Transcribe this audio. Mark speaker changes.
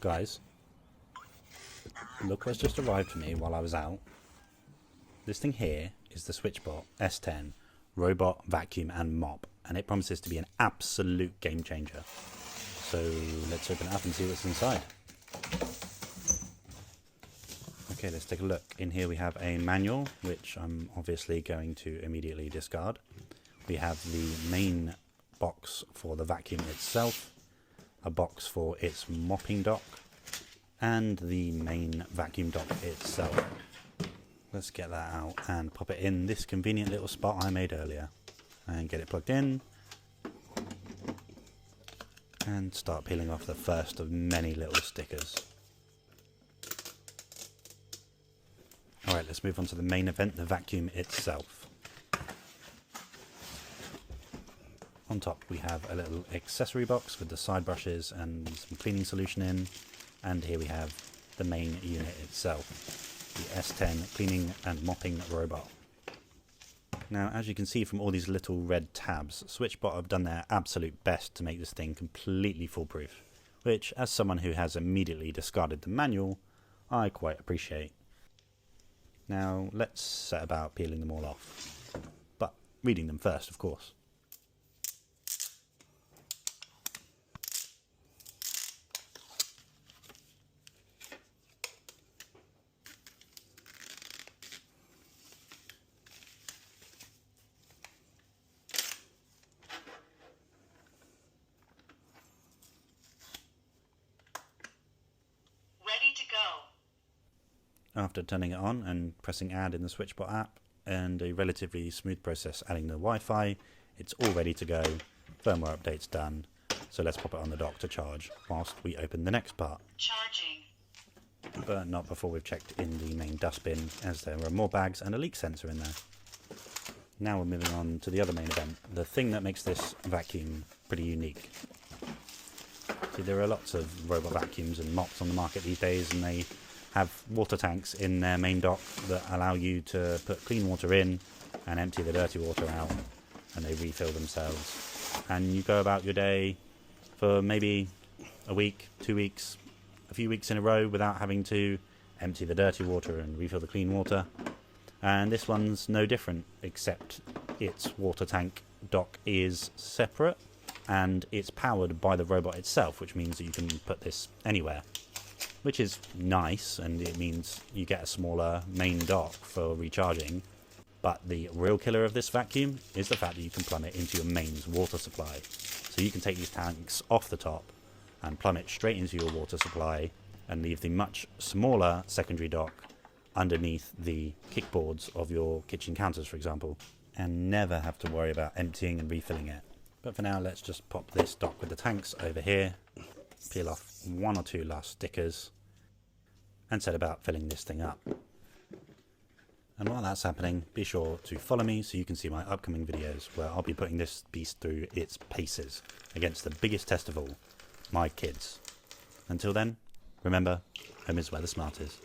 Speaker 1: Guys, look what's just arrived for me while I was out. This thing here is the SwitchBot S10 robot vacuum and mop, and it promises to be an absolute game changer. So let's open it up and see what's inside. Okay, let's take a look. In here we have a manual, which I'm obviously going to immediately discard. We have the main box for the vacuum itself, a box for its mopping dock, and the main vacuum dock itself. Let's get that out and pop it in this convenient little spot I made earlier, and get it plugged in and start peeling off the first of many little stickers. Alright, let's move on to the main event, the vacuum itself. On top we have a little accessory box with the side brushes and some cleaning solution in, and here we have the main unit itself, the S10 cleaning and mopping robot. Now, as you can see from all these little red tabs, SwitchBot have done their absolute best to make this thing completely foolproof, which, as someone who has immediately discarded the manual, I quite appreciate. Now, let's set about peeling them all off, but reading them first, of course.
Speaker 2: Ready to go.
Speaker 1: After turning it on and pressing add in the SwitchBot app, and a relatively smooth process adding the Wi-Fi, it's all ready to go. Firmware update's done, so let's pop it on the dock to charge whilst we open the next part.
Speaker 2: Charging.
Speaker 1: But not before we've checked in the main dustbin, as there are more bags and a leak sensor in there. Now we're moving on to the other main event, the thing that makes this vacuum pretty unique. See, there are lots of robot vacuums and mops on the market these days, and they have water tanks in their main dock that allow you to put clean water in and empty the dirty water out, and they refill themselves. And you go about your day for maybe a week, 2 weeks, a few weeks in a row without having to empty the dirty water and refill the clean water. And this one's no different, except its water tank dock is separate and it's powered by the robot itself, which means that you can put this anywhere, which is nice, and it means you get a smaller main dock for recharging. But the real killer of this vacuum is the fact that you can plumb it into your mains water supply. So you can take these tanks off the top and plumb it straight into your water supply and leave the much smaller secondary dock underneath the kickboards of your kitchen counters, for example, and never have to worry about emptying and refilling it. But for now, let's just pop this dock with the tanks over here, peel off 1 or 2 last stickers, and set about filling this thing up. And while that's happening, be sure to follow me so you can see my upcoming videos where I'll be putting this beast through its paces against the biggest test of all, my kids. Until then, remember, home is where the smart is.